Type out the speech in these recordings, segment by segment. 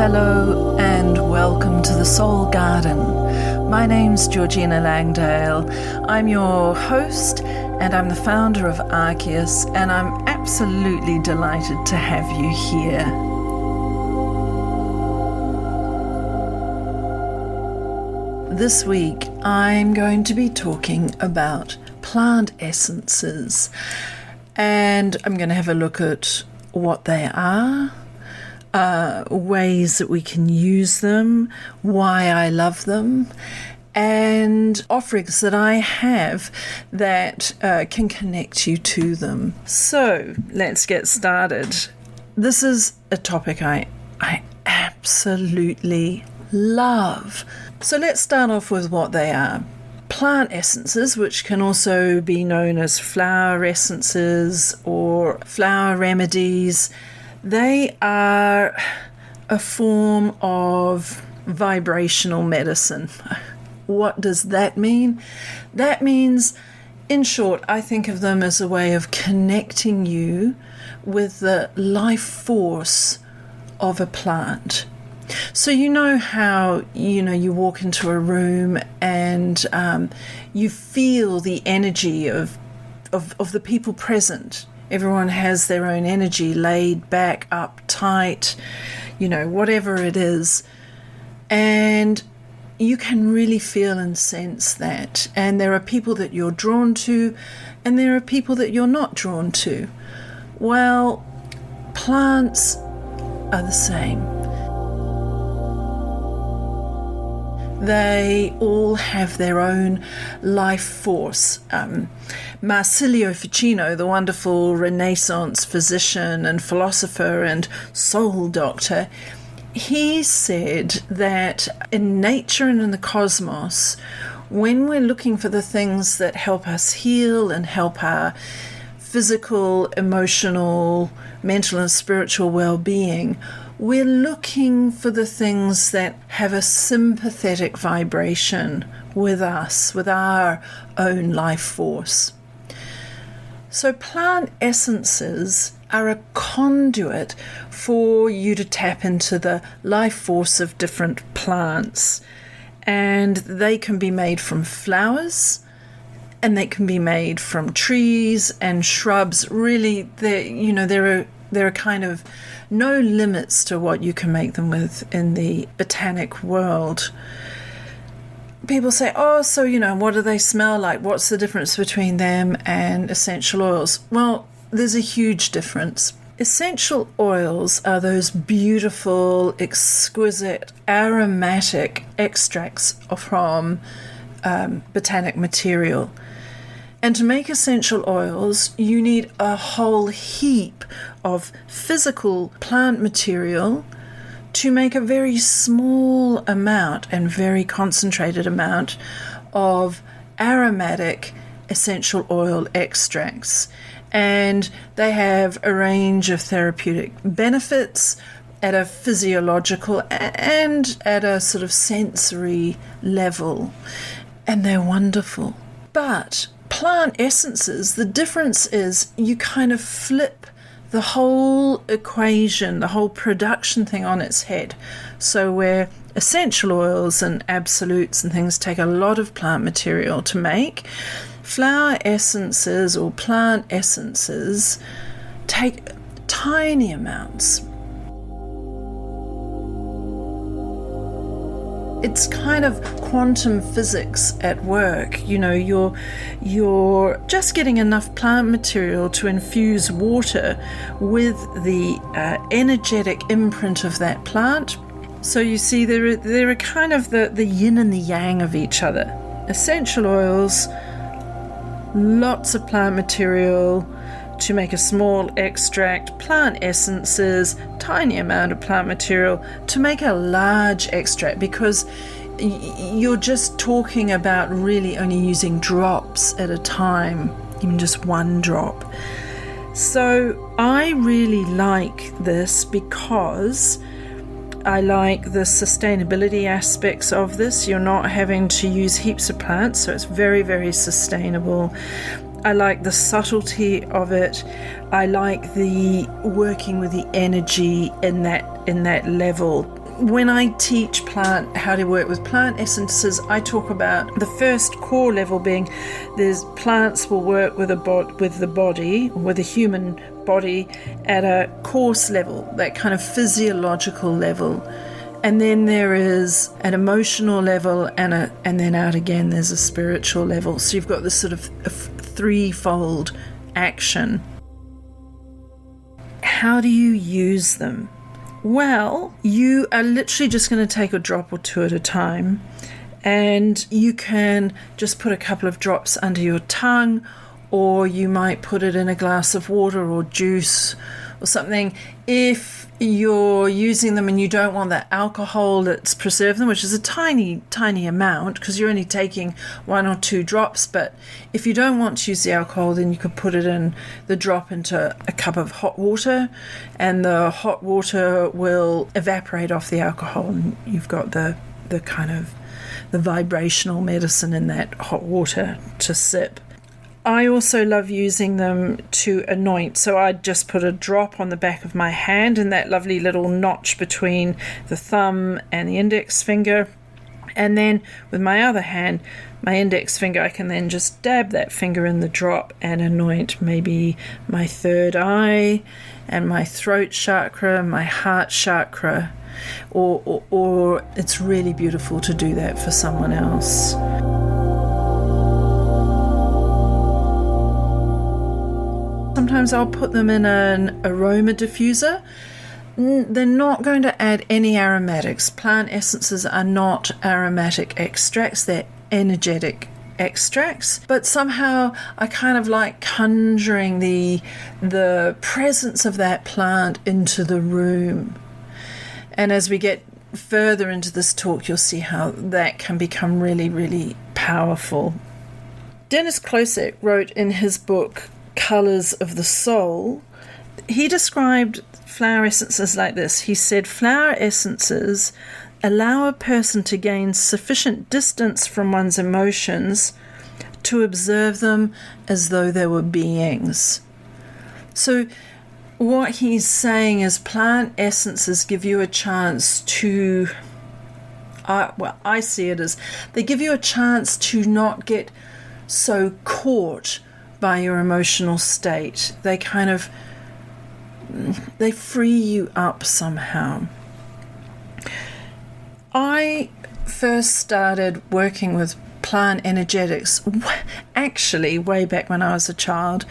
Hello and welcome to the Soul Garden. My name's Georgina Langdale. I'm your host and I'm the founder of Archeus, and I'm absolutely delighted to have you here. This week I'm going to be talking about plant essences, and I'm going to have a look at what they are, ways that we can use them, why I love them, and offerings that I have that can connect you to them. So let's get started. This is a topic I absolutely love. So let's start off with what they are. Plant essences, which can also be known as flower essences or flower remedies, they are a form of vibrational medicine. What does that mean? That means, in short, I think of them as a way of connecting you with the life force of a plant. So you know how, you walk into a room and you feel the energy of the people present. Everyone has their own energy, laid back, uptight, whatever it is. And you can really feel and sense that. And there are people that you're drawn to, and there are people that you're not drawn to. Well, plants are the same. They all have their own life force. Marsilio Ficino, the wonderful Renaissance physician and philosopher and soul doctor, he said that in nature and in the cosmos, when we're looking for the things that help us heal and help our physical, emotional, mental and spiritual well-being, we're looking for the things that have a sympathetic vibration with us, with our own life force. So plant essences are a conduit for you to tap into the life force of different plants. And they can be made from flowers, and they can be made from trees and shrubs. Really, there are kind of no limits to what you can make them with in the botanic world. People say, what do they smell like? What's the difference between them and essential oils? Well, there's a huge difference. Essential oils are those beautiful, exquisite, aromatic extracts from botanic material. And to make essential oils, you need a whole heap of physical plant material to make a very small amount and very concentrated amount of aromatic essential oil extracts. And they have a range of therapeutic benefits at a physiological and at a sort of sensory level. And they're wonderful. But plant essences, the difference is you kind of flip the whole equation, the whole production thing on its head. So where essential oils and absolutes and things take a lot of plant material to make, flower essences or plant essences take tiny amounts. It's kind of quantum physics at work. You're just getting enough plant material to infuse water with the energetic imprint of that plant. So you see there are kind of the yin and the yang of each other. Essential oils, lots of plant material to make a small extract. Plant essences, tiny amount of plant material to make a large extract, because you're just talking about really only using drops at a time, even just one drop. So I really like this because I like the sustainability aspects of this. You're not having to use heaps of plants, so it's very, very sustainable. I like the subtlety of it. I like the working with the energy in that level. when I teach how to work with plant essences, I talk about the first core level being plants will work with the body, with the human body at a coarse level, that kind of physiological level. And then there is an emotional level, and then out again there's a spiritual level. So you've got this sort of a threefold action. How do you use them? Well, you are literally just going to take a drop or two at a time, and you can just put a couple of drops under your tongue, or you might put it in a glass of water or juice or something. If you're using them and you don't want that alcohol that's preserved them, which is a tiny, tiny amount because you're only taking 1 or 2 drops, but if you don't want to use the alcohol, then you could put it in the drop into a cup of hot water, and the hot water will evaporate off the alcohol, and you've got the kind of the vibrational medicine in that hot water to sip. I also love using them to anoint. So I just put a drop on the back of my hand in that lovely little notch between the thumb and the index finger. And then with my other hand, my index finger, I can then just dab that finger in the drop and anoint maybe my third eye and my throat chakra, my heart chakra. Or it's really beautiful to do that for someone else. Sometimes I'll put them in an aroma diffuser. They're not going to add any aromatics. Plant essences are not aromatic extracts, they're energetic extracts. But somehow I kind of like conjuring the presence of that plant into the room. And as we get further into this talk, you'll see how that can become really, really powerful. Dennis Klosek wrote in his book, Colours of the Soul, he described flower essences like this. He said, flower essences allow a person to gain sufficient distance from one's emotions to observe them as though they were beings. So what he's saying is plant essences give you a chance to, I see it as they give you a chance to not get so caught by your emotional state. They free you up somehow. I first started working with plant energetics actually way back when I was a child,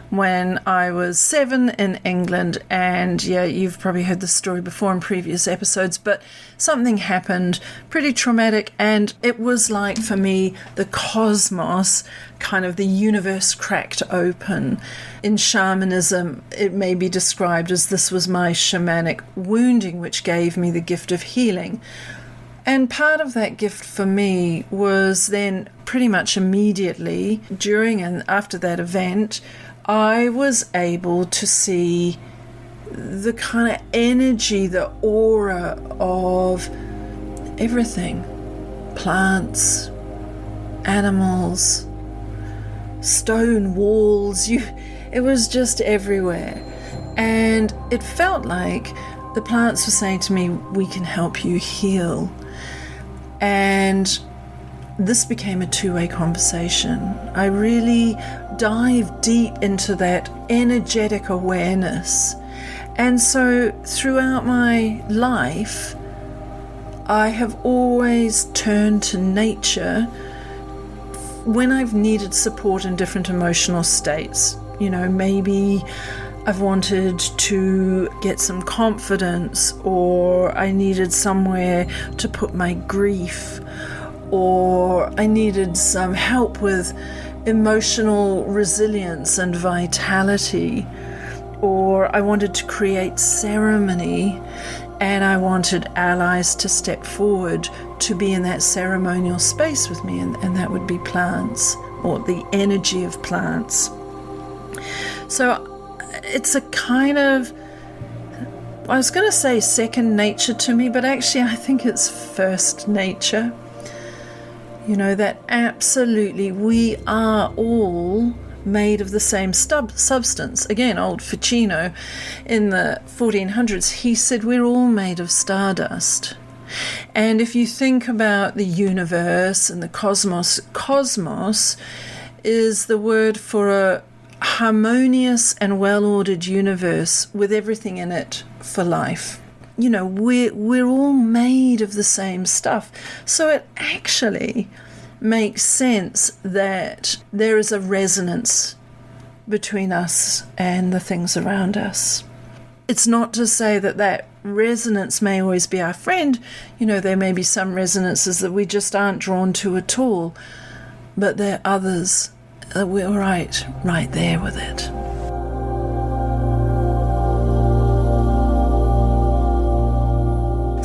when I was 7 in England. And yeah, you've probably heard this story before in previous episodes, but something happened pretty traumatic, and it was like, for me, the cosmos, kind of the universe cracked open. In shamanism, it may be described as this was my shamanic wounding, which gave me the gift of healing. And part of that gift for me was then pretty much immediately during and after that event, I was able to see the kind of energy, the aura of everything. Plants, animals, stone walls. It was just everywhere. And it felt like the plants were saying to me, we can help you heal. And this became a two-way conversation. I really dived deep into that energetic awareness. And so throughout my life, I have always turned to nature when I've needed support in different emotional states. You know, maybe I've wanted to get some confidence, or I needed somewhere to put my grief, or I needed some help with emotional resilience and vitality, or I wanted to create ceremony and I wanted allies to step forward to be in that ceremonial space with me, and that would be plants, or the energy of plants. So it's a kind of, I was going to say second nature to me, but actually I think it's first nature. You know, that absolutely we are all made of the same substance. Again, old Ficino in the 1400s, he said we're all made of stardust. And if you think about the universe and the cosmos is the word for a harmonious and well-ordered universe with everything in it for life. You know, we're all made of the same stuff. So it actually makes sense that there is a resonance between us and the things around us. It's not to say that that resonance may always be our friend. You know, there may be some resonances that we just aren't drawn to at all, but there are others that we're right there with it.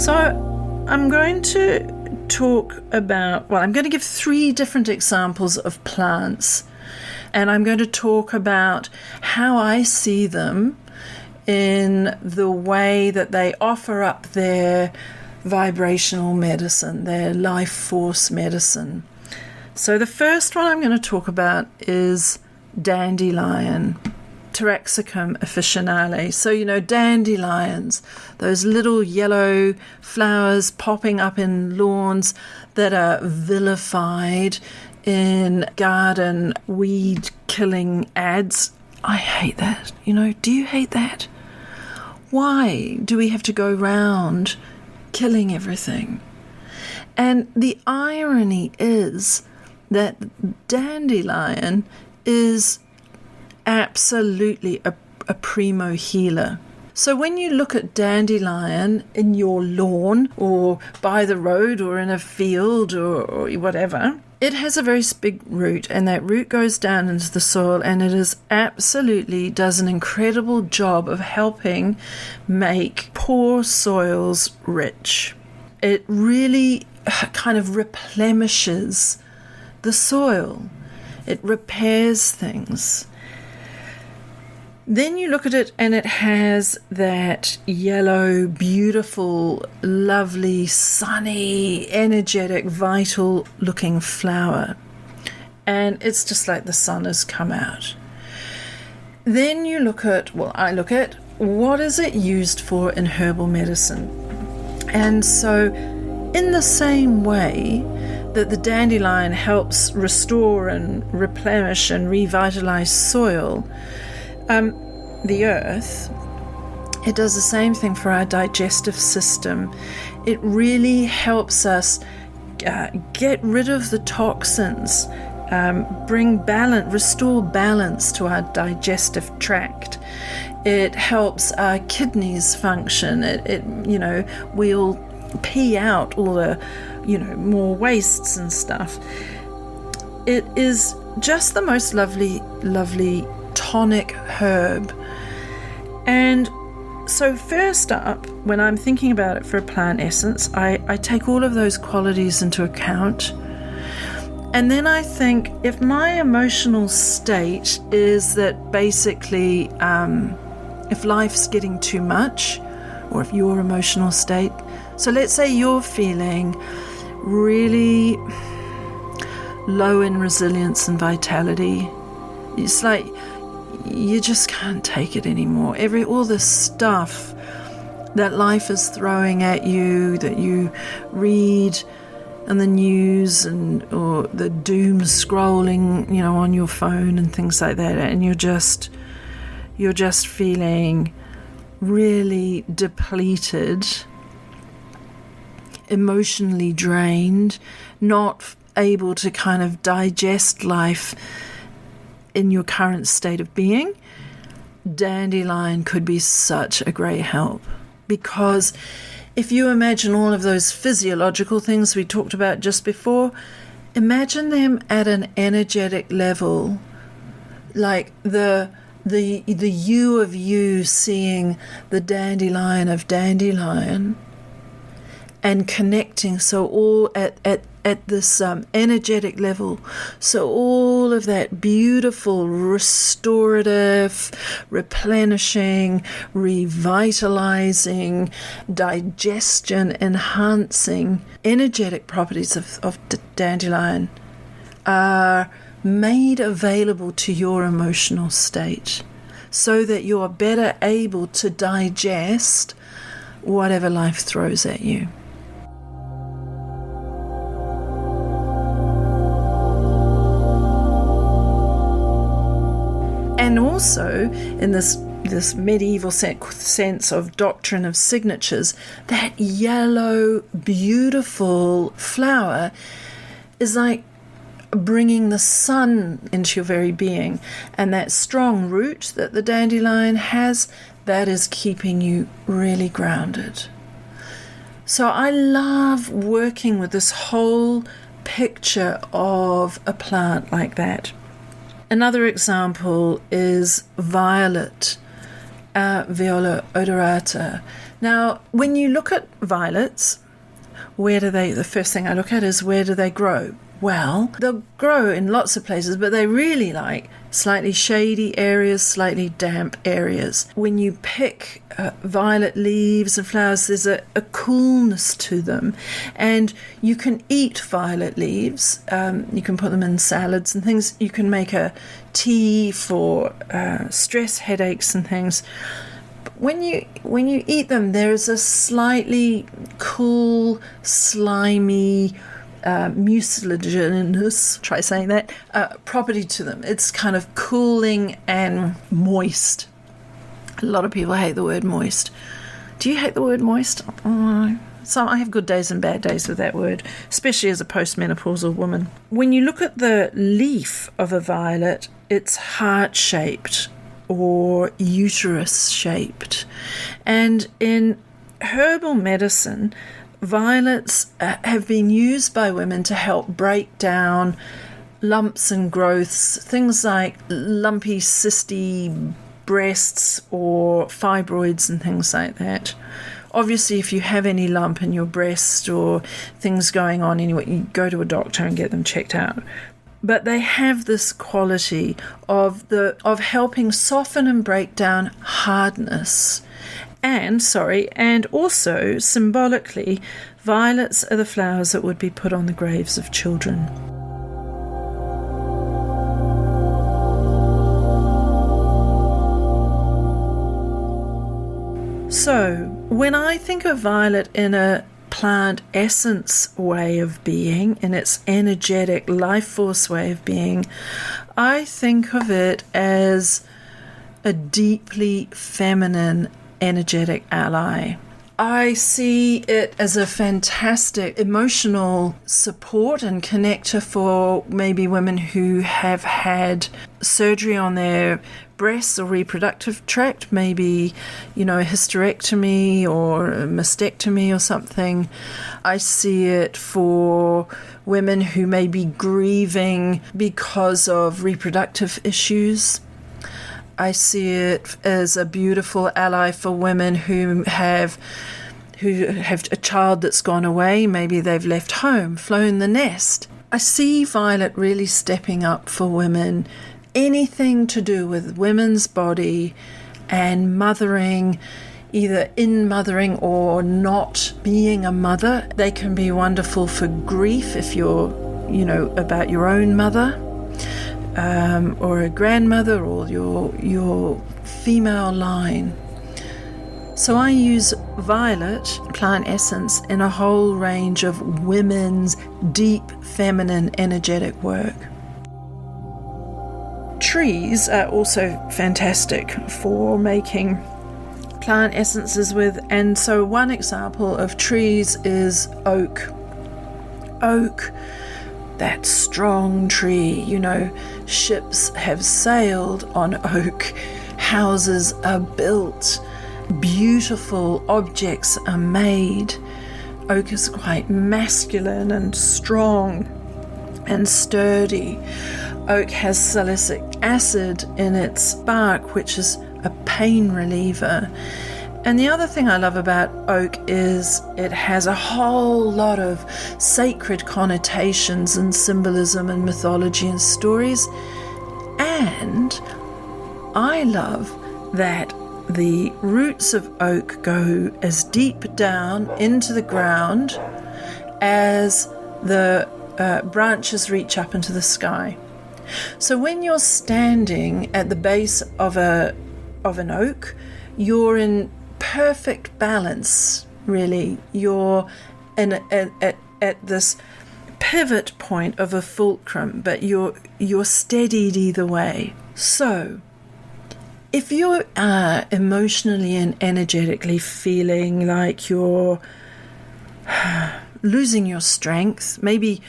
So I'm going to I'm going to give 3 different examples of plants, and I'm going to talk about how I see them in the way that they offer up their vibrational medicine, their life force medicine. So the first one I'm going to talk about is dandelion, Taraxacum officinale. So, you know, dandelions, those little yellow flowers popping up in lawns that are vilified in garden weed killing ads. I hate that. You know, do you hate that? Why do we have to go round killing everything? And the irony is that dandelion is absolutely a primo healer. So when you look at dandelion in your lawn or by the road or in a field or whatever, it has a very big root, and that root goes down into the soil, and it is absolutely does an incredible job of helping make poor soils rich. It really kind of replenishes the soil. It repairs things. Then you look at it and it has that yellow, beautiful, lovely, sunny, energetic, vital looking flower. And it's just like the sun has come out. Then you I look at what is it used for in herbal medicine. And so in the same way that the dandelion helps restore and replenish and revitalize soil, the earth, it does the same thing for our digestive system. It really helps us get rid of the toxins, restore balance to our digestive tract. It helps our kidneys function. We'll pee out all the, more wastes and stuff. It is just the most lovely tonic herb. And so first up, when I'm thinking about it for a plant essence, I take all of those qualities into account. And then I think if my emotional state is that basically if life's getting too much, or if your emotional state, so let's say you're feeling really low in resilience and vitality, it's like you just can't take it anymore. All this stuff that life is throwing at you, that you read in the news or the doom scrolling, on your phone and things like that, and you're just feeling really depleted, emotionally drained, not able to kind of digest life in your current state of being. Dandelion could be such a great help, because if you imagine all of those physiological things we talked about just before, imagine them at an energetic level, like the you of you seeing the dandelion of dandelion and connecting, so all at this energetic level, so all of that beautiful restorative, replenishing, revitalizing, digestion enhancing energetic properties of dandelion are made available to your emotional state so that you're better able to digest whatever life throws at you. And also, in this medieval sense of doctrine of signatures, that yellow, beautiful flower is like bringing the sun into your very being. And that strong root that the dandelion has, that is keeping you really grounded. So I love working with this whole picture of a plant like that. Another example is violet, Viola odorata. Now, when you look at violets, the first thing I look at is where do they grow? Well, they'll grow in lots of places, but they really like slightly shady areas, slightly damp areas. When you pick violet leaves and flowers, there's a coolness to them. And you can eat violet leaves. You can put them in salads and things. You can make a tea for stress, headaches and things. But when you eat them, there's a slightly cool, slimy, mucilaginous, try saying that, property to them. It's kind of cooling and moist. A lot of people hate the word moist. Do you hate the word moist? So I have good days and bad days with that word, especially as a postmenopausal woman. When you look at the leaf of a violet, it's heart-shaped or uterus-shaped. And in herbal medicine, violets have been used by women to help break down lumps and growths, things like lumpy, cysty breasts or fibroids and things like that. Obviously, if you have any lump in your breast or things going on anyway, you go to a doctor and get them checked out. But they have this quality of helping soften and break down hardness. And also, symbolically, violets are the flowers that would be put on the graves of children. So, when I think of violet in a plant essence way of being, in its energetic life force way of being, I think of it as a deeply feminine energetic ally. I see it as a fantastic emotional support and connector for maybe women who have had surgery on their breasts or reproductive tract, maybe, a hysterectomy or a mastectomy or something. I see it for women who may be grieving because of reproductive issues. I see it as a beautiful ally for women who have a child that's gone away. Maybe they've left home, flown the nest. I see violet really stepping up for women. Anything to do with women's body and mothering, either in mothering or not being a mother. They can be wonderful for grief if you're, about your own mother. Or a grandmother or your female line. So I use violet plant essence in a whole range of women's deep feminine energetic work. Trees are also fantastic for making plant essences with, and so one example of trees is oak. Oak, that strong tree, ships have sailed on oak, houses are built, beautiful objects are made. Oak is quite masculine and strong and sturdy. Oak has salicylic acid in its bark, which is a pain reliever. And the other thing I love about oak is it has a whole lot of sacred connotations and symbolism and mythology and stories. And I love that the roots of oak go as deep down into the ground as the branches reach up into the sky. So when you're standing at the base of an oak, you're in perfect balance, really. You're at this pivot point of a fulcrum, but you're steadied either way. So if you are emotionally and energetically feeling like you're losing your strength, maybe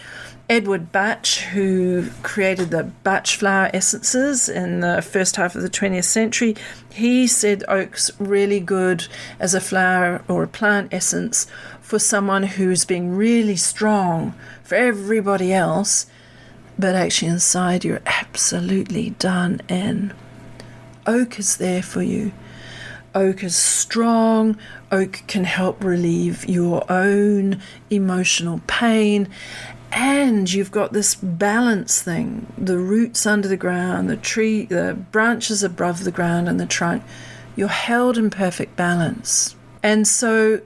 Edward Bach, who created the Bach flower essences in the first half of the 20th century, he said oak's really good as a flower or a plant essence for someone who's being really strong for everybody else, but actually inside you're absolutely done in. Oak is there for you. Oak is strong. Oak can help relieve your own emotional pain. And you've got this balance thing, the roots under the ground, the tree, the branches above the ground and the trunk. You're held in perfect balance. And so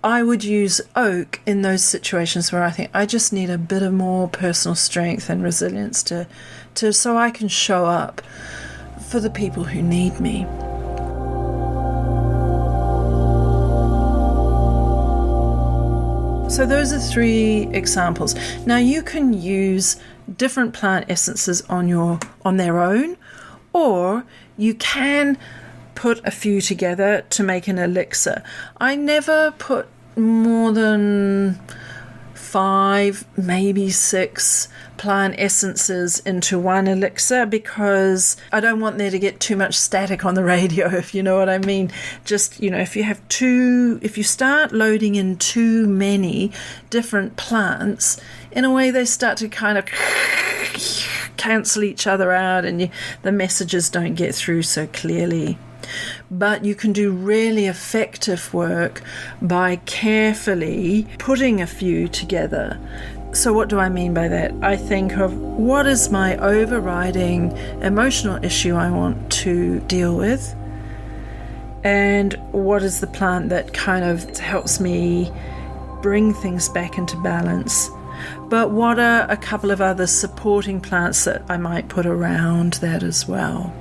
I would use oak in those situations where I think I just need a bit of more personal strength and resilience to so I can show up for the people who need me. So those are 3 examples. Now you can use different plant essences on their own, or you can put a few together to make an elixir. I never put more than 5, maybe 6 plant essences into one elixir because I don't want there to get too much static on the radio, if you know what I mean. Just, if you start loading in too many different plants, in a way they start to kind of cancel each other out and the messages don't get through so clearly. But you can do really effective work by carefully putting a few together. So what do I mean by that? I think of what is my overriding emotional issue I want to deal with, and what is the plant that kind of helps me bring things back into balance. But what are a couple of other supporting plants that I might put around that as well?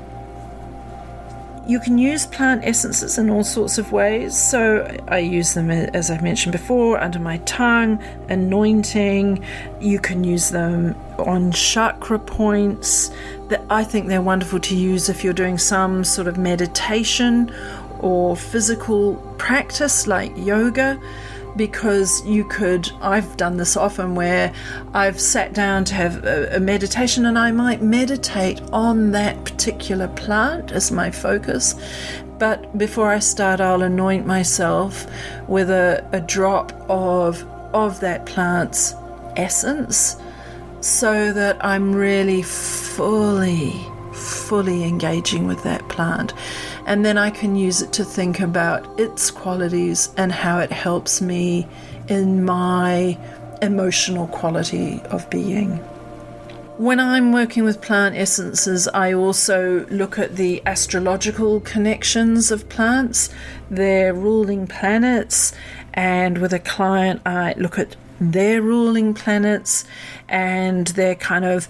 You can use plant essences in all sorts of ways. So I use them, as I mentioned before, under my tongue, anointing. You can use them on chakra points. I think they're wonderful to use if you're doing some sort of meditation or physical practice like yoga, because I've done this often where I've sat down to have a meditation and I might meditate on that particular plant as my focus. But before I start, I'll anoint myself with a drop of that plant's essence so that I'm really fully engaging with that plant. And then I can use it to think about its qualities and how it helps me in my emotional quality of being. When I'm working with plant essences, I also look at the astrological connections of plants, their ruling planets, and with a client I look at their ruling planets and their kind of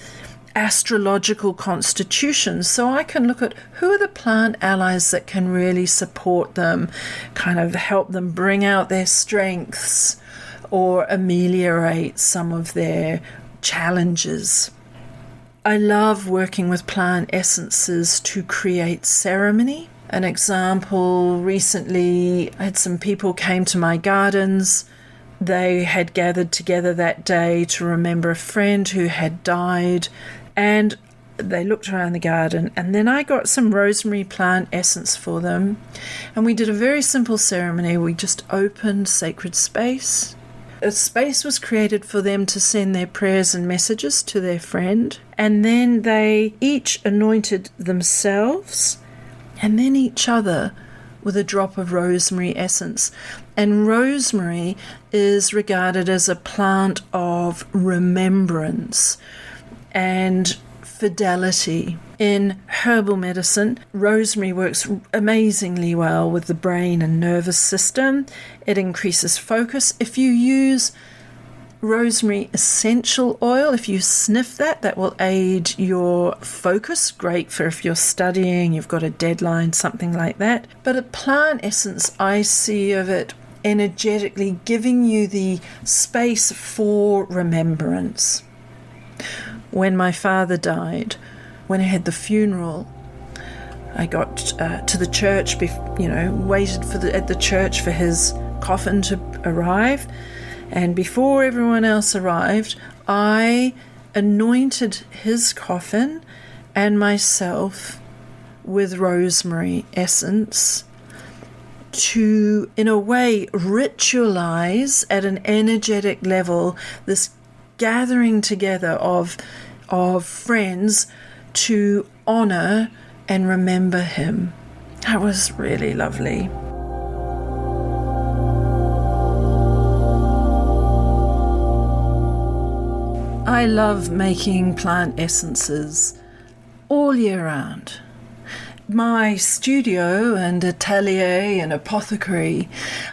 astrological constitutions, so I can look at who are the plant allies that can really support them, kind of help them bring out their strengths or ameliorate some of their challenges. I love working with plant essences to create ceremony. An example, recently I had some people came to my gardens. They had gathered together that day to remember a friend who had died, and they looked around the garden, and then I got some rosemary plant essence for them, and we did a very simple ceremony. We just opened sacred space. A space was created for them to send their prayers and messages to their friend, and then they each anointed themselves and then each other with a drop of rosemary essence. And rosemary is regarded as a plant of remembrance and fidelity. In herbal medicine, rosemary works amazingly well with the brain and nervous system. It increases focus. If you use rosemary essential oil. If you sniff that, that will aid your focus. Great for if you're studying, you've got a deadline, something like that. But a plant essence, I see of it energetically giving you the space for remembrance. When my father died, when I had the funeral, I got to the church, waited at the church for his coffin to arrive. And before everyone else arrived, I anointed his coffin and myself with rosemary essence to, in a way, ritualize at an energetic level this gathering together of friends to honor and remember him. That was really lovely. I love making plant essences all year round. My studio and atelier and apothecary,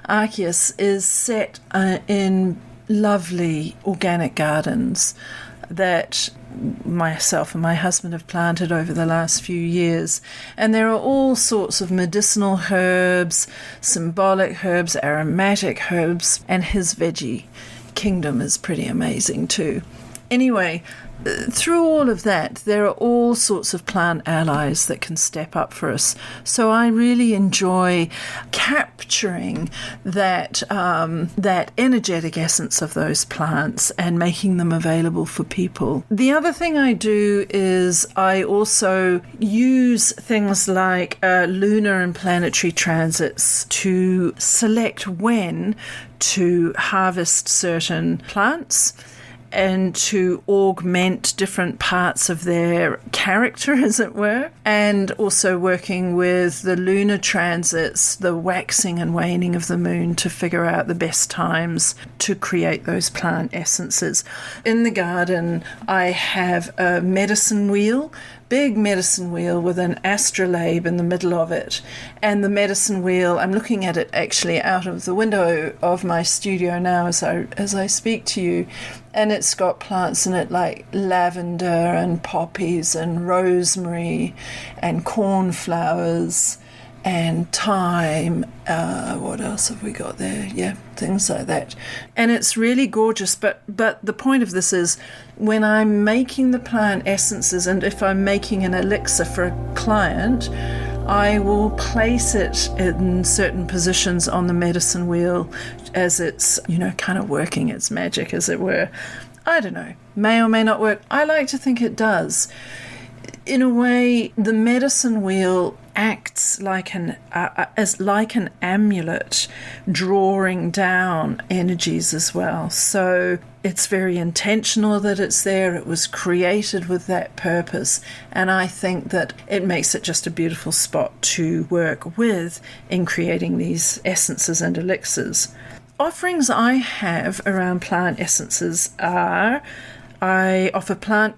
Archeus, is set in lovely organic gardens that myself and my husband have planted over the last few years. And there are all sorts of medicinal herbs, symbolic herbs, aromatic herbs, and his veggie kingdom is pretty amazing too. Anyway, through all of that, there are all sorts of plant allies that can step up for us. So I really enjoy capturing that energetic essence of those plants and making them available for people. The other thing I do is I also use things like lunar and planetary transits to select when to harvest certain plants and to augment different parts of their character, as it were, and also working with the lunar transits, the waxing and waning of the moon, to figure out the best times to create those plant essences. In the garden, I have a medicine wheel, big medicine wheel with an astrolabe in the middle of it. And the medicine wheel, I'm looking at it actually out of the window of my studio now as I speak to you, and it's got plants in it like lavender and poppies and rosemary and cornflowers and thyme. What else have we got there? Yeah, things like that. And it's really gorgeous. But the point of this is, when I'm making the plant essences, and if I'm making an elixir for a client, I will place it in certain positions on the medicine wheel as it's, kind of working its magic, as it were. I don't know, may or may not work. I like to think it does. In a way, the medicine wheel acts like an amulet, drawing down energies as well. So it's very intentional that it's there. It was created with that purpose, and I think that it makes it just a beautiful spot to work with in creating these essences and elixirs. Offerings I have around plant essences are, I offer plant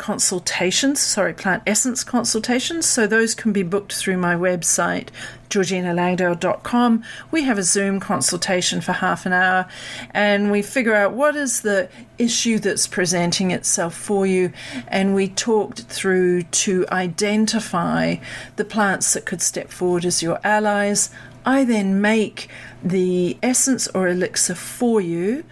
essence consultations, so those can be booked through my website, georginalangdale.com. We have a Zoom consultation for half an hour, and we figure out what is the issue that's presenting itself for you, and we talked through to identify the plants that could step forward as your allies. I then make the essence or elixir for you,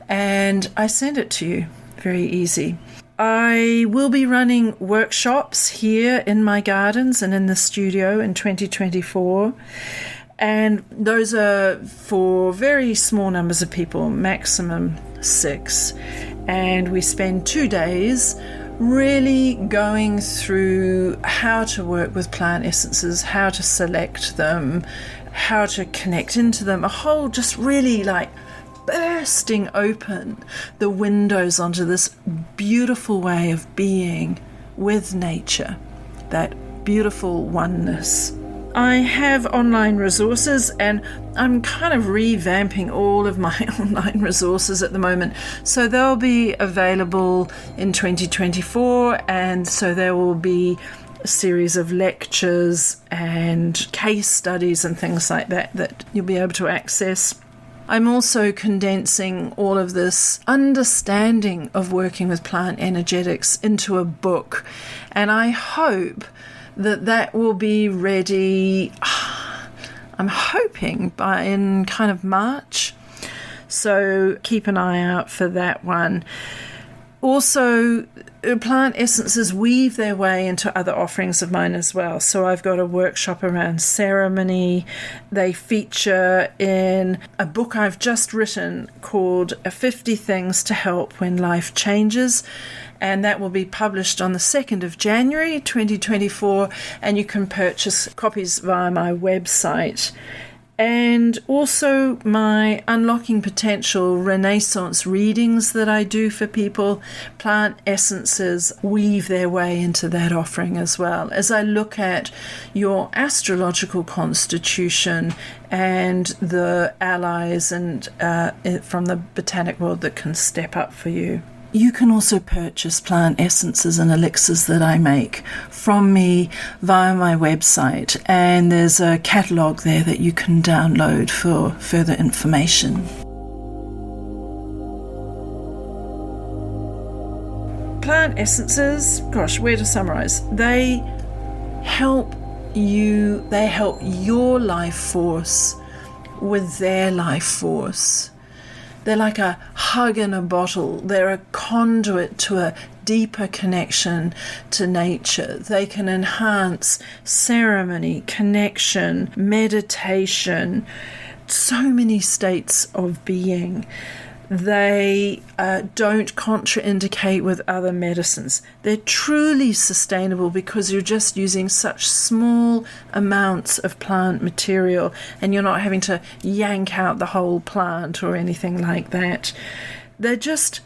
and I send it to you. Very easy. I will be running workshops here in my gardens and in the studio in 2024, and those are for very small numbers of people, maximum 6, and we spend 2 days really going through how to work with plant essences, how to select them, how to connect into them, a whole just really like bursting open the windows onto this beautiful way of being with nature, that beautiful oneness. I have online resources, and I'm kind of revamping all of my online resources at the moment. So they'll be available in 2024, and so there will be a series of lectures and case studies and things like that you'll be able to access. I'm also condensing all of this understanding of working with plant energetics into a book, and I hope that will be ready, I'm hoping in kind of March. So keep an eye out for that one. Also, plant essences weave their way into other offerings of mine as well. So I've got a workshop around ceremony. They feature in a book I've just written called 50 Things to Help When Life Changes. And that will be published on the 2nd of January 2024. And you can purchase copies via my website. And also my Unlocking Potential Renaissance readings that I do for people. Plant essences weave their way into that offering as well, as I look at your astrological constitution and the allies and from the botanic world that can step up for you. You can also purchase plant essences and elixirs that I make from me via my website, and there's a catalogue there that you can download for further information. Plant essences, where to summarize? They help your life force with their life force. They're like a hug in a bottle. They're a conduit to a deeper connection to nature. They can enhance ceremony, connection, meditation, so many states of being. They don't contraindicate with other medicines. They're truly sustainable because you're just using such small amounts of plant material and you're not having to yank out the whole plant or anything like that. They're just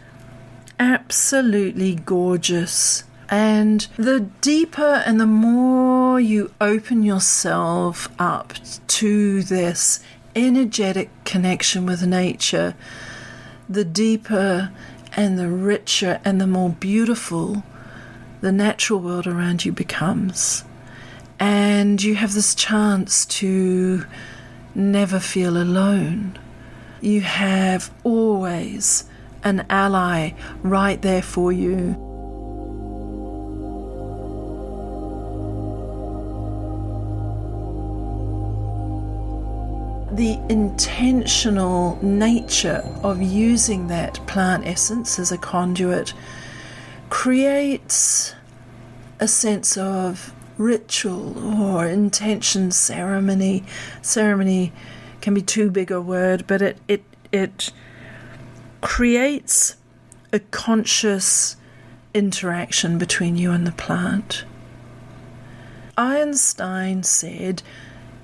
absolutely gorgeous. And the deeper and the more you open yourself up to this energetic connection with nature, the deeper and the richer and the more beautiful the natural world around you becomes. And you have this chance to never feel alone. You have always an ally right there for you. The intentional nature of using that plant essence as a conduit creates a sense of ritual or intention, ceremony. Ceremony can be too big a word, but it creates a conscious interaction between you and the plant. Einstein said,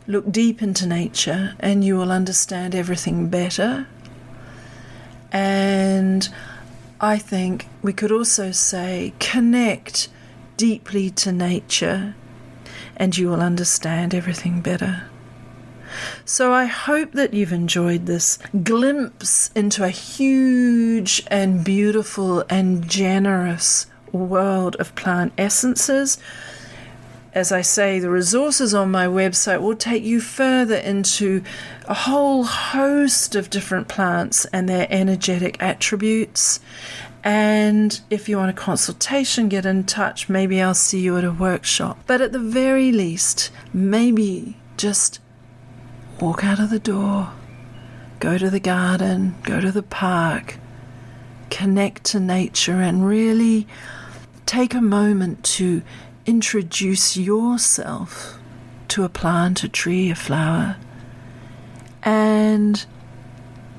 "Look deep into nature and you will understand everything better." And I think we could also say, connect deeply to nature and you will understand everything better. So I hope that you've enjoyed this glimpse into a huge and beautiful and generous world of plant essences. As I say, the resources on my website will take you further into a whole host of different plants and their energetic attributes. And if you want a consultation, get in touch. Maybe I'll see you at a workshop. But at the very least, maybe just walk out of the door, go to the garden, go to the park, connect to nature, and really take a moment to introduce yourself to a plant, a tree, a flower, and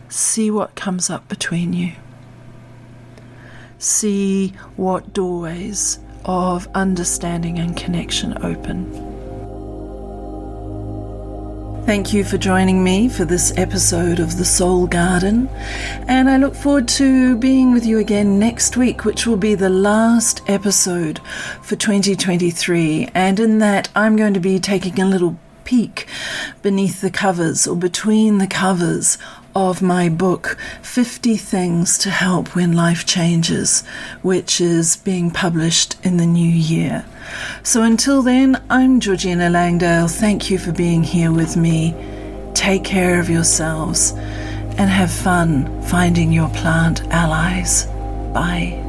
see what comes up between you. See what doorways of understanding and connection open. Thank you for joining me for this episode of The Soul Garden, and I look forward to being with you again next week, which will be the last episode for 2023, and in that I'm going to be taking a little peek beneath the covers or between the covers of my book 50 Things to Help When Life Changes, which is being published in the new year. So until then, I'm Georgina Langdale. Thank you for being here with me. Take care of yourselves and have fun finding your plant allies. Bye.